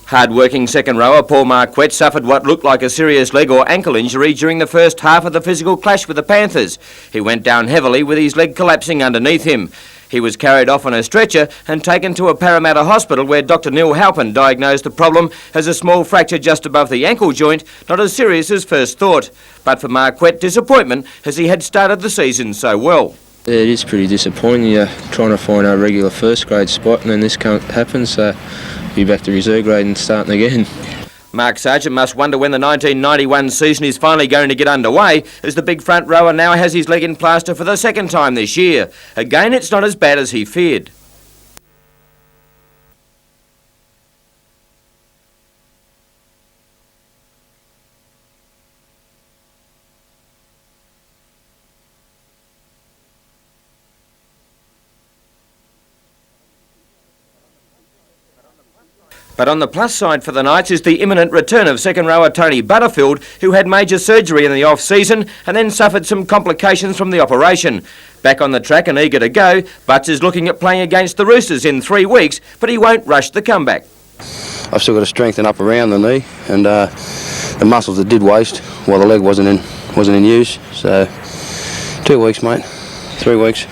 Hard-working second rower Paul Marquette suffered what looked like a serious leg or ankle injury during the first half of the physical clash with the Panthers. He went down heavily with his leg collapsing underneath him. He was carried off on a stretcher and taken to a Parramatta hospital where Dr Neil Halpin diagnosed the problem as a small fracture just above the ankle joint, not as serious as first thought. But for Marquette, disappointment as he had started the season so well. Yeah, it is pretty disappointing. You're trying to find a regular first grade spot and then this can't happen, so be back to reserve grade and starting again. Mark Sargent must wonder when the 1991 season is finally going to get underway, as the big front rower now has his leg in plaster for the second time this year. Again, it's not as bad as he feared. But on the plus side for the Knights is the imminent return of second rower Tony Butterfield, who had major surgery in the off-season and then suffered some complications from the operation. Back on the track and eager to go, Butts is looking at playing against the Roosters in 3 weeks, but he won't rush the comeback. I've still got to strengthen up around the knee and the muscles that did waste while the leg wasn't in use. So 2 weeks, mate. 3 weeks.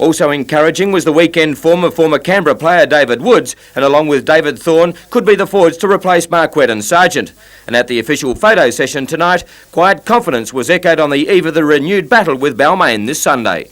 Also encouraging was the weekend form of former Canberra player David Woods, and along with David Thorne, could be the forwards to replace Marquette and Sargent. And at the official photo session tonight, quiet confidence was echoed on the eve of the renewed battle with Balmain this Sunday.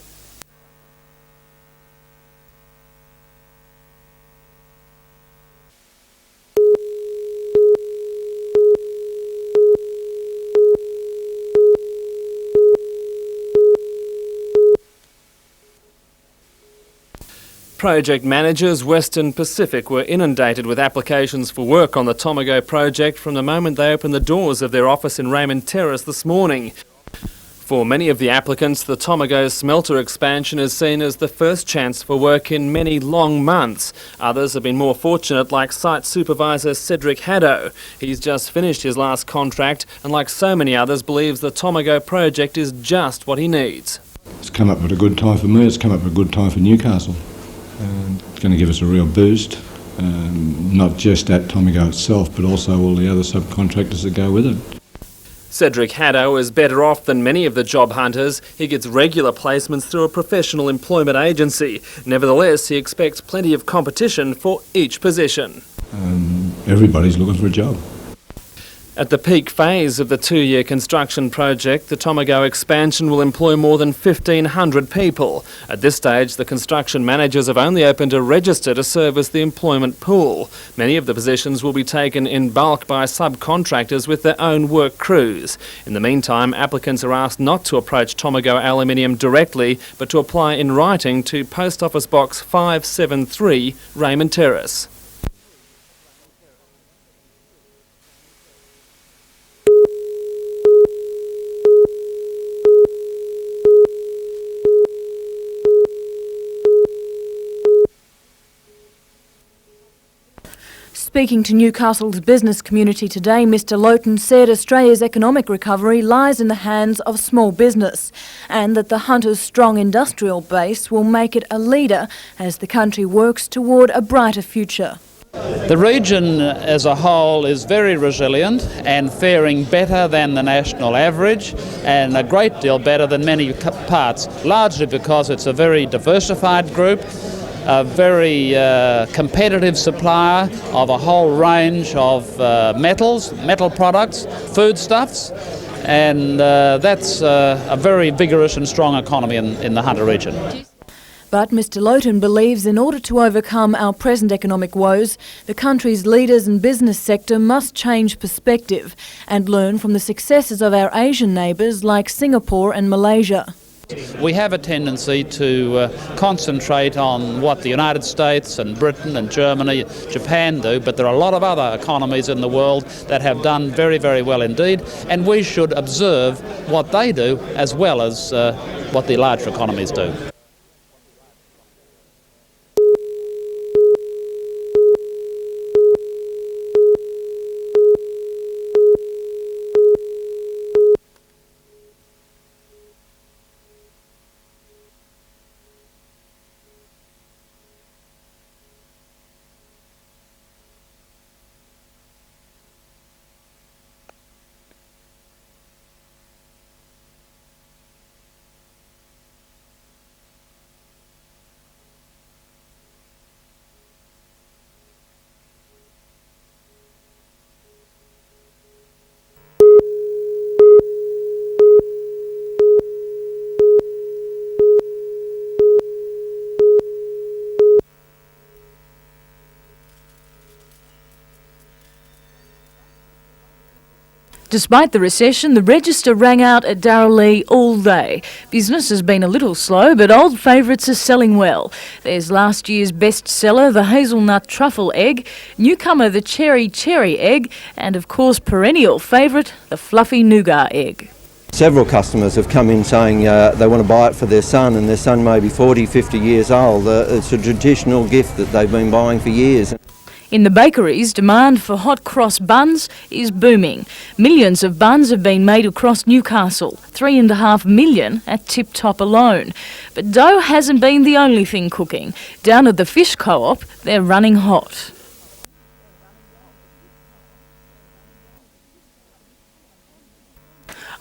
Project managers Western Pacific were inundated with applications for work on the Tomago project from the moment they opened the doors of their office in Raymond Terrace this morning. For many of the applicants, the Tomago smelter expansion is seen as the first chance for work in many long months. Others have been more fortunate, like site supervisor Cedric Haddo. He's just finished his last contract and, like so many others, believes the Tomago project is just what he needs. It's come up at a good time for me, it's come up at a good time for Newcastle. It's going to give us a real boost, not just at Tomago itself, but also all the other subcontractors that go with it. Cedric Haddo is better off than many of the job hunters. He gets regular placements through a professional employment agency. Nevertheless, he expects plenty of competition for each position. Everybody's looking for a job. At the peak phase of the 2-year construction project, the Tomago expansion will employ more than 1,500 people. At this stage, the construction managers have only opened a register to service the employment pool. Many of the positions will be taken in bulk by subcontractors with their own work crews. In the meantime, applicants are asked not to approach Tomago Aluminium directly, but to apply in writing to Post Office Box 573, Raymond Terrace. Speaking to Newcastle's business community today, Mr Loughton said Australia's economic recovery lies in the hands of small business and that the Hunter's strong industrial base will make it a leader as the country works toward a brighter future. The region as a whole is very resilient and faring better than the national average and a great deal better than many parts, largely because it's a very diversified group, a very competitive supplier of a whole range of metals, metal products, foodstuffs, and that's a very vigorous and strong economy in the Hunter region. But Mr Loughton believes in order to overcome our present economic woes, the country's leaders and business sector must change perspective and learn from the successes of our Asian neighbours like Singapore and Malaysia. We have a tendency to concentrate on what the United States and Britain and Germany, Japan do, but there are a lot of other economies in the world that have done very, very well indeed, and we should observe what they do as well as what the larger economies do. Despite the recession, the register rang out at Darrowlea all day. Business has been a little slow, but old favourites are selling well. There's last year's bestseller, the hazelnut truffle egg, newcomer the cherry egg, and of course perennial favourite, the fluffy nougat egg. Several customers have come in saying they want to buy it for their son, and their son may be 40, 50 years old. It's a traditional gift that they've been buying for years. In the bakeries, demand for hot cross buns is booming. Millions of buns have been made across Newcastle, 3.5 million at Tip Top alone. But dough hasn't been the only thing cooking. Down at the fish co-op, they're running hot.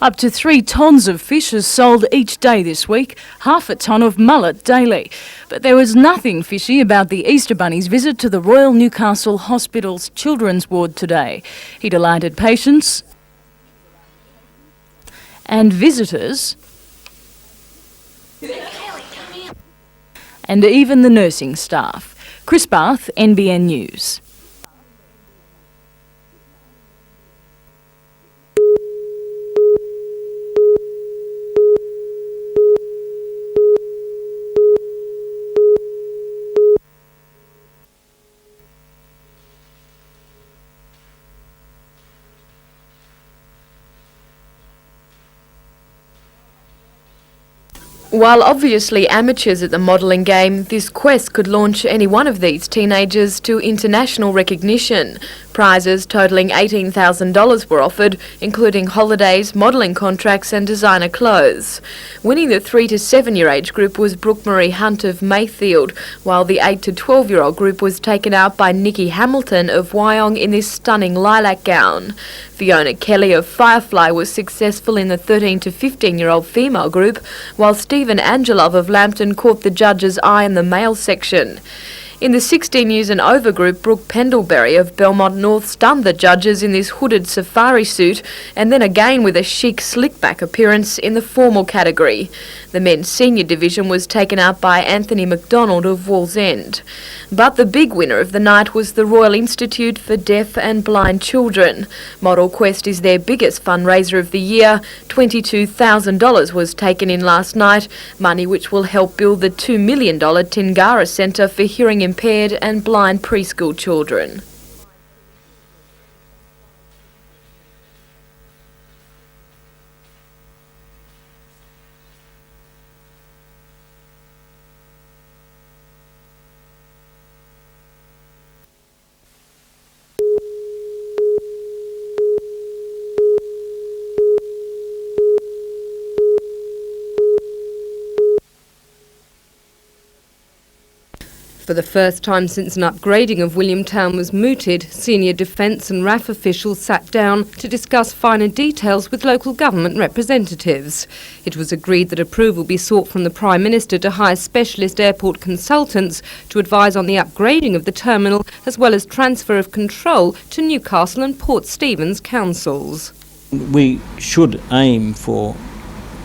Up to 3 tonnes of fish is sold each day this week, half a tonne of mullet daily. But there was nothing fishy about the Easter Bunny's visit to the Royal Newcastle Hospital's Children's Ward today. He delighted patients and visitors and even the nursing staff. Chris Barth, NBN News. While obviously amateurs at the modelling game, this quest could launch any one of these teenagers to international recognition. Prizes totalling $18,000 were offered, including holidays, modelling contracts and designer clothes. Winning the 3 to 7 year age group was Brooke Marie Hunt of Mayfield, while the 8 to 12 year old group was taken out by Nikki Hamilton of Wyong in this stunning lilac gown. Fiona Kelly of Firefly was successful in the 13 to 15 year old female group, while Stephen Angelov of Lambton caught the judge's eye in the male section. In the 16 years and over group, Brooke Pendlebury of Belmont North stunned the judges in this hooded safari suit, and then again with a chic slick-back appearance in the formal category. The men's senior division was taken out by Anthony McDonald of Wallsend. But the big winner of the night was the Royal Institute for Deaf and Blind Children. Model Quest is their biggest fundraiser of the year. $22,000 was taken in last night, money which will help build the $2 million Tingara Centre for hearing impaired and blind preschool children. For the first time since an upgrading of Williamtown was mooted, senior Defence and RAF officials sat down to discuss finer details with local government representatives. It was agreed that approval be sought from the Prime Minister to hire specialist airport consultants to advise on the upgrading of the terminal, as well as transfer of control to Newcastle and Port Stephens councils. We should aim for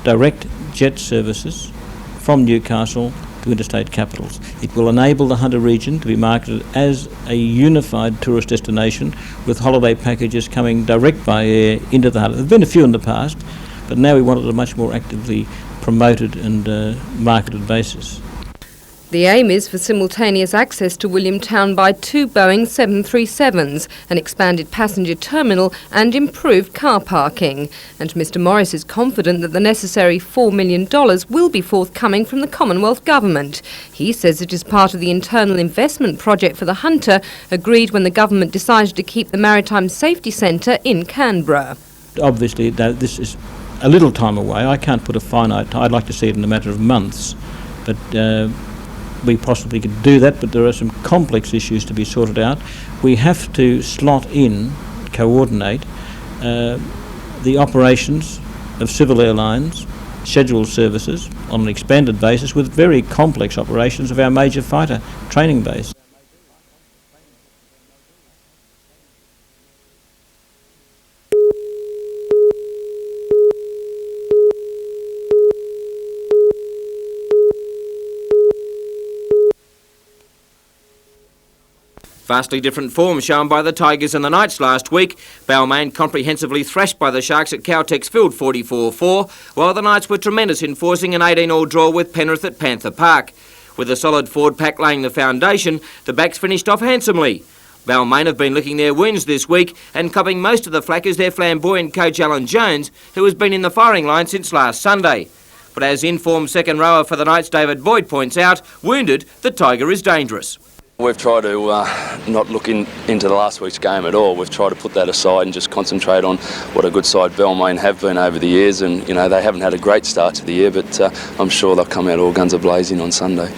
direct jet services from Newcastle to interstate capitals. It will enable the Hunter region to be marketed as a unified tourist destination, with holiday packages coming direct by air into the Hunter. There have been a few in the past, but now we want it on a much more actively promoted and marketed basis. The aim is for simultaneous access to Williamtown by 2 Boeing 737s, an expanded passenger terminal and improved car parking. And Mr Morris is confident that the necessary $4 million will be forthcoming from the Commonwealth Government. He says it is part of the internal investment project for the Hunter, agreed when the government decided to keep the Maritime Safety Centre in Canberra. Obviously, this is a little time away. I can't put a finite time. I'd like to see it in a matter of months, but we possibly could do that, but there are some complex issues to be sorted out. We have to slot in, coordinate the operations of civil airlines, scheduled services on an expanded basis with very complex operations of our major fighter training base. Vastly different form shown by the Tigers and the Knights last week. Balmain comprehensively thrashed by the Sharks at Caltex Field 44-4, while the Knights were tremendous in forcing an 18-all draw with Penrith at Panther Park. With a solid forward pack laying the foundation, the backs finished off handsomely. Balmain have been licking their wounds this week, and copping most of the flack is their flamboyant coach Alan Jones, who has been in the firing line since last Sunday. But as informed second rower for the Knights David Boyd points out, wounded, the Tiger is dangerous. We've tried to not look into the last week's game at all. We've tried to put that aside and just concentrate on what a good side Balmain have been over the years, and you know they haven't had a great start to the year, but I'm sure they'll come out all guns a-blazing on Sunday.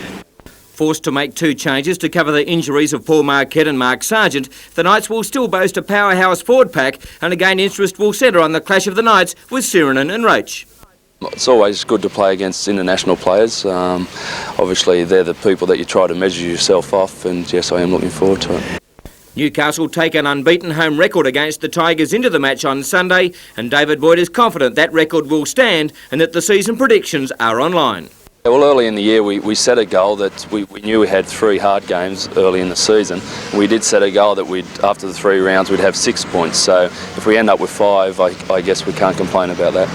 Forced to make two changes to cover the injuries of Paul Marquette and Mark Sargent, the Knights will still boast a powerhouse forward pack, and again interest will centre on the clash of the Knights with Sirinen and Roach. It's always good to play against international players. Obviously they're the people that you try to measure yourself off, and yes, I am looking forward to it. Newcastle take an unbeaten home record against the Tigers into the match on Sunday, and David Boyd is confident that record will stand and that the season predictions are online. Well, early in the year we set a goal that we knew we had 3 hard games early in the season. We did set a goal that after the 3 rounds we'd have 6 points, so if we end up with 5, I guess we can't complain about that.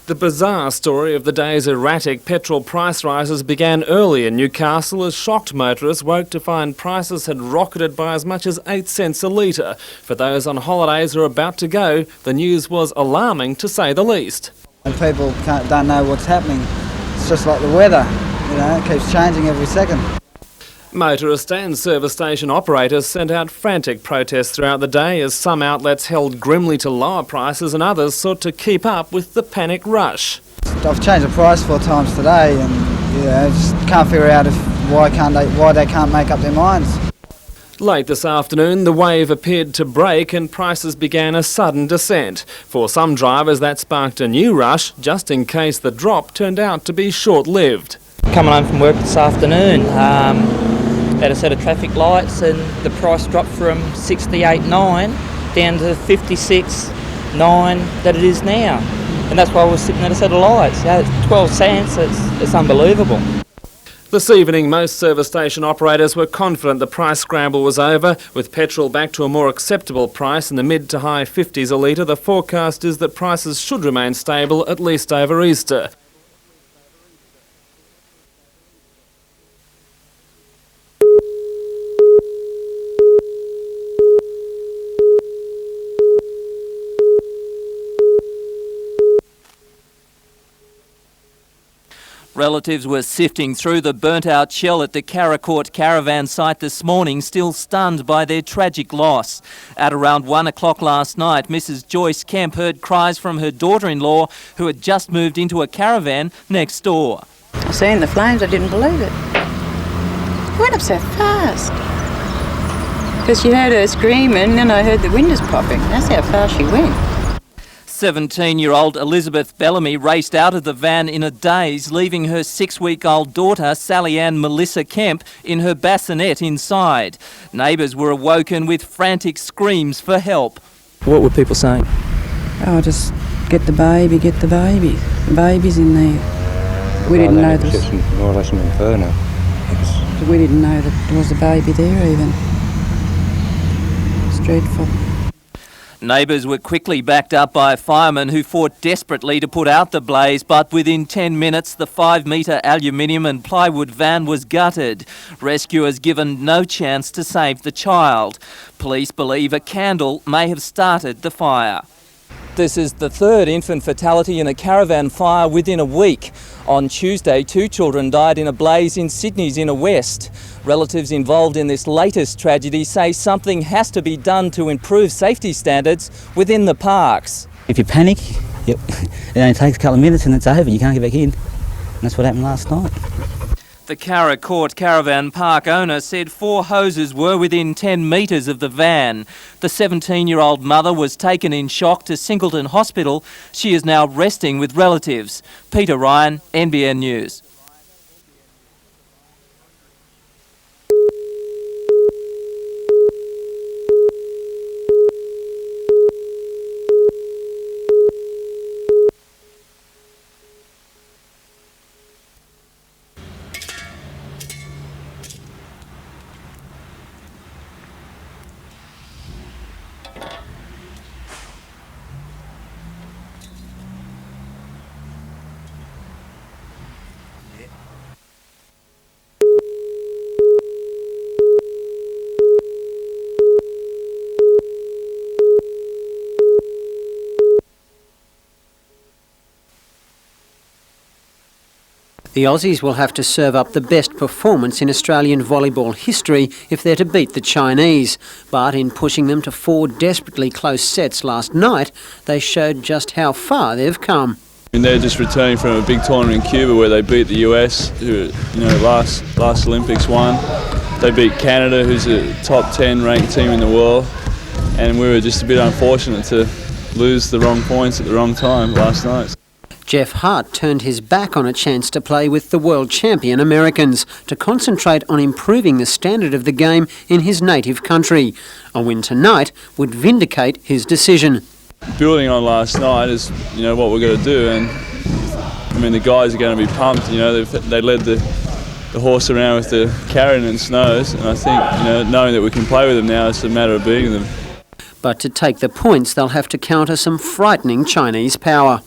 The bizarre story of the day's erratic petrol price rises began early in Newcastle as shocked motorists woke to find prices had rocketed by as much as 8 cents a litre. For those on holidays or about to go, the news was alarming to say the least. And people don't know what's happening. It's just like the weather, it keeps changing every second. Motorists and service station operators sent out frantic protests throughout the day as some outlets held grimly to lower prices and others sought to keep up with the panic rush. I've changed the price 4 times today, and just can't figure out why they can't make up their minds. Late this afternoon, the wave appeared to break and prices began a sudden descent. For some drivers, that sparked a new rush, just in case the drop turned out to be short-lived. Coming home from work this afternoon, at a set of traffic lights, and the price dropped from 68.9 down to 56.9 that it is now. And that's why we're sitting at a set of lights. 12 cents, it's unbelievable. This evening, most service station operators were confident the price scramble was over. With petrol back to a more acceptable price in the mid to high 50s a litre, the forecast is that prices should remain stable at least over Easter. Relatives were sifting through the burnt-out shell at the Karacourt caravan site this morning, still stunned by their tragic loss. At around 1 o'clock last night, Mrs. Joyce Kemp heard cries from her daughter-in-law, who had just moved into a caravan next door. I seen the flames, I didn't believe it. It went up so fast. Because you heard her screaming, and then I heard the windows popping. That's how fast she went. 17-year-old Elizabeth Bellamy raced out of the van in a daze, leaving her 6-week-old daughter, Sally Ann Melissa Kemp, in her bassinet inside. Neighbours were awoken with frantic screams for help. What were people saying? Oh, just get the baby, get the baby. The baby's in there. We didn't know this. Just more or less an inferno. We didn't know that there was a baby there even. It's dreadful. Neighbours were quickly backed up by a fireman who fought desperately to put out the blaze, but within 10 minutes the 5-metre aluminium and plywood van was gutted. Rescuers given no chance to save the child. Police believe a candle may have started the fire. This is the 3rd infant fatality in a caravan fire within a week. On Tuesday, 2 children died in a blaze in Sydney's inner west. Relatives involved in this latest tragedy say something has to be done to improve safety standards within the parks. If you panic, it only takes a couple of minutes and it's over. You can't get back in. And that's what happened last night. The Karacourt caravan park owner said 4 hoses were within 10 metres of the van. The 17-year-old mother was taken in shock to Singleton Hospital. She is now resting with relatives. Peter Ryan, NBN News. The Aussies will have to serve up the best performance in Australian volleyball history if they're to beat the Chinese. But in pushing them to 4 desperately close sets last night, they showed just how far they've come. And they're just returning from a big tournament in Cuba where they beat the US, who last Olympics won. They beat Canada, who's a top 10 ranked team in the world, and we were just a bit unfortunate to lose the wrong points at the wrong time last night. Jeff Hart turned his back on a chance to play with the world champion Americans to concentrate on improving the standard of the game in his native country. A win tonight would vindicate his decision. Building on last night is, what we're going to do, and I mean the guys are going to be pumped. They led the horse around with the carrot and snows, and I think knowing that we can play with them now, it's a matter of beating them. But to take the points, they'll have to counter some frightening Chinese power.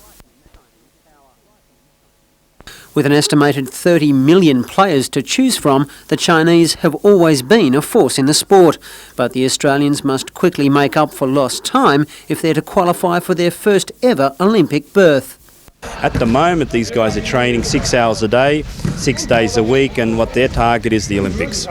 With an estimated 30 million players to choose from, the Chinese have always been a force in the sport. But the Australians must quickly make up for lost time if they're to qualify for their first ever Olympic berth. At the moment, these guys are training 6 hours a day, 6 days a week, and what their target is the Olympics.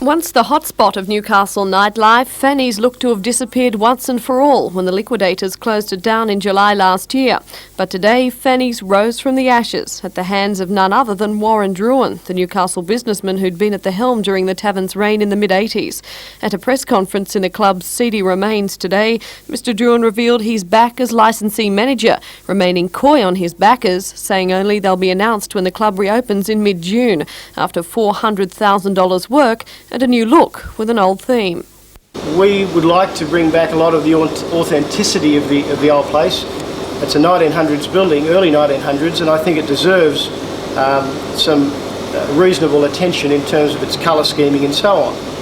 Once the hotspot of Newcastle nightlife, Fanny's looked to have disappeared once and for all when the liquidators closed it down in July last year. But today, Fanny's rose from the ashes at the hands of none other than Warren Druin, the Newcastle businessman who'd been at the helm during the tavern's reign in the mid-80s. At a press conference in the club's seedy remains today, Mr Druin revealed he's back as licensee manager, remaining coy on his backers, saying only they'll be announced when the club reopens in mid-June, after $400,000 work and a new look with an old theme. We would like to bring back a lot of the authenticity of the old place. It's a 1900s building, early 1900s, and I think it deserves some reasonable attention in terms of its colour scheming and so on.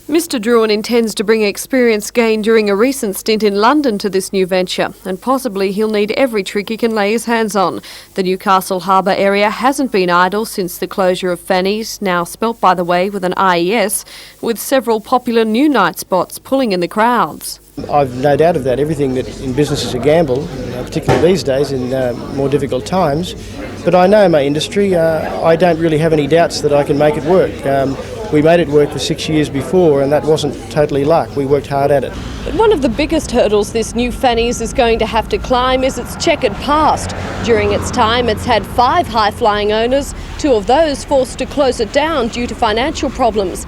Mr Druin intends to bring experience gained during a recent stint in London to this new venture, and possibly he'll need every trick he can lay his hands on. The Newcastle Harbour area hasn't been idle since the closure of Fanny's, now spelt by the way with an IES, with several popular new night spots pulling in the crowds. I've no doubt of that. Everything that in business is a gamble, particularly these days in more difficult times. But I know my industry. I don't really have any doubts that I can make it work. We made it work for 6 years before, and that wasn't totally luck. We worked hard at it. But one of the biggest hurdles this new Fanny's is going to have to climb is its checkered past. During its time, it's had 5 high-flying owners, 2 of those forced to close it down due to financial problems.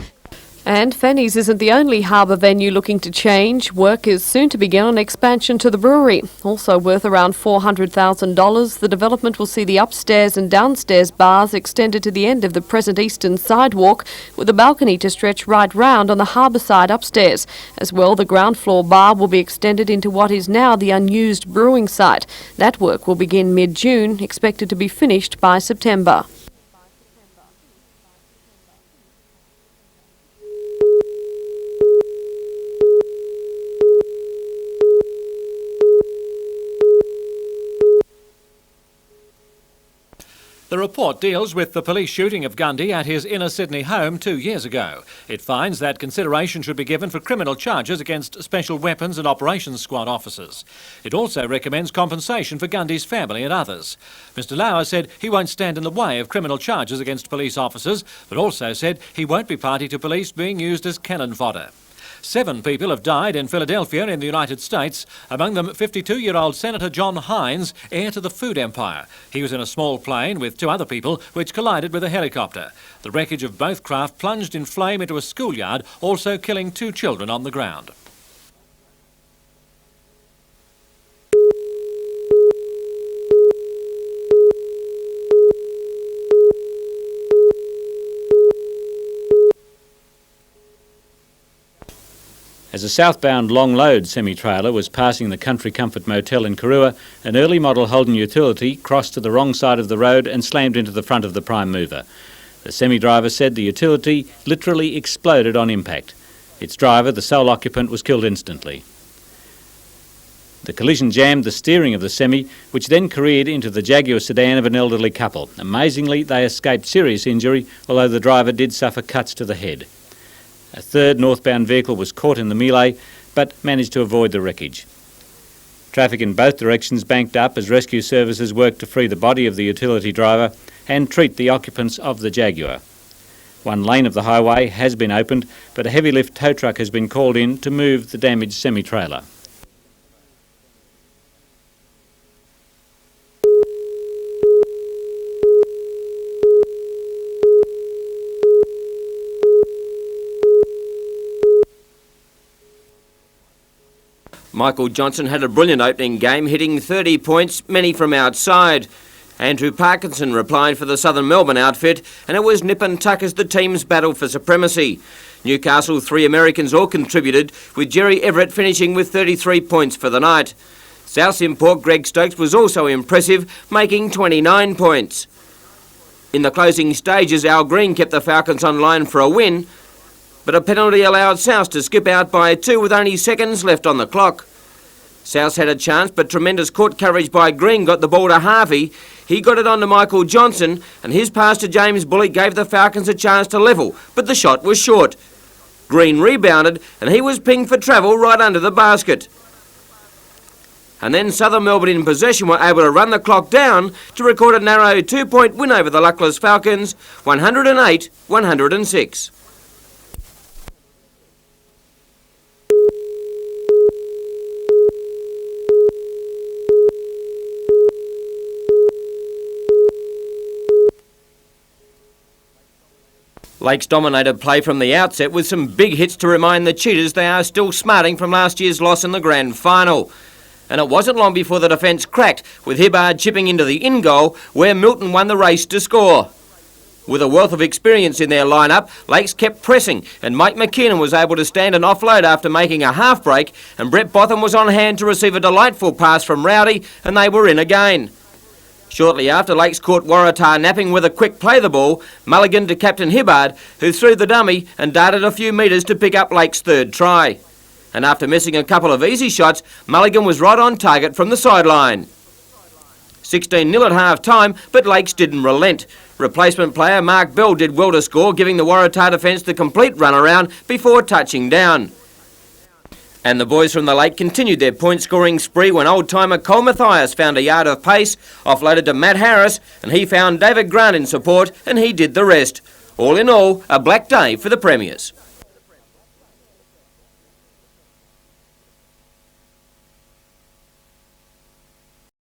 And Fanny's isn't the only harbour venue looking to change. Work is soon to begin on expansion to the brewery. Also worth around $400,000, the development will see the upstairs and downstairs bars extended to the end of the present eastern sidewalk, with a balcony to stretch right round on the harbour side upstairs. As well, the ground floor bar will be extended into what is now the unused brewing site. That work will begin mid-June, expected to be finished by September. The report deals with the police shooting of Gundy at his inner Sydney home 2 years ago. It finds that consideration should be given for criminal charges against Special Weapons and Operations Squad officers. It also recommends compensation for Gundy's family and others. Mr Lauer said he won't stand in the way of criminal charges against police officers, but also said he won't be party to police being used as cannon fodder. 7 people have died in Philadelphia in the United States, among them 52-year-old Senator John Hines, heir to the food empire. He was in a small plane with 2 other people which collided with a helicopter. The wreckage of both craft plunged in flame into a schoolyard, also killing 2 children on the ground. As a southbound long-load semi-trailer was passing the Country Comfort Motel in Karua, an early model Holden utility crossed to the wrong side of the road and slammed into the front of the prime mover. The semi-driver said the utility literally exploded on impact. Its driver, the sole occupant, was killed instantly. The collision jammed the steering of the semi, which then careered into the Jaguar sedan of an elderly couple. Amazingly, they escaped serious injury, although the driver did suffer cuts to the head. A third northbound vehicle was caught in the melee, but managed to avoid the wreckage. Traffic in both directions banked up as rescue services worked to free the body of the utility driver and treat the occupants of the Jaguar. One lane of the highway has been opened, but a heavy lift tow truck has been called in to move the damaged semi-trailer. Michael Johnson had a brilliant opening game, hitting 30 points, many from outside. Andrew Parkinson replied for the Southern Melbourne outfit, and it was nip and tuck as the teams battled for supremacy. Newcastle, 3 Americans all contributed, with Jerry Everett finishing with 33 points for the night. South import Greg Stokes was also impressive, making 29 points. In the closing stages, Al Green kept the Falcons online for a win, but a penalty allowed South to skip out by 2 with only seconds left on the clock. South had a chance, but tremendous court coverage by Green got the ball to Harvey. He got it on to Michael Johnson, and his pass to James Bullock gave the Falcons a chance to level, but the shot was short. Green rebounded, and he was pinged for travel right under the basket. And then Southern Melbourne in possession were able to run the clock down to record a narrow 2-point win over the luckless Falcons, 108-106. Lakes dominated play from the outset with some big hits to remind the Cheetahs they are still smarting from last year's loss in the grand final. And it wasn't long before the defence cracked, with Hibbard chipping into the in-goal where Milton won the race to score. With a wealth of experience in their lineup, Lakes kept pressing, and Mike McKinnon was able to stand an offload after making a half break, and Brett Botham was on hand to receive a delightful pass from Rowdy, and they were in again. Shortly after, Lakes caught Waratah napping with a quick play the ball, Mulligan to captain Hibbard, who threw the dummy and darted a few metres to pick up Lakes' third try. And after missing a couple of easy shots, Mulligan was right on target from the sideline. 16-0 at half-time, but Lakes didn't relent. Replacement player Mark Bell did well to score, giving the Waratah defence the complete runaround before touching down. And the boys from the Lake continued their point-scoring spree when old-timer Cole Mathias found a yard of pace, offloaded to Matt Harris, and he found David Grant in support, and he did the rest. All in all, a black day for the Premiers.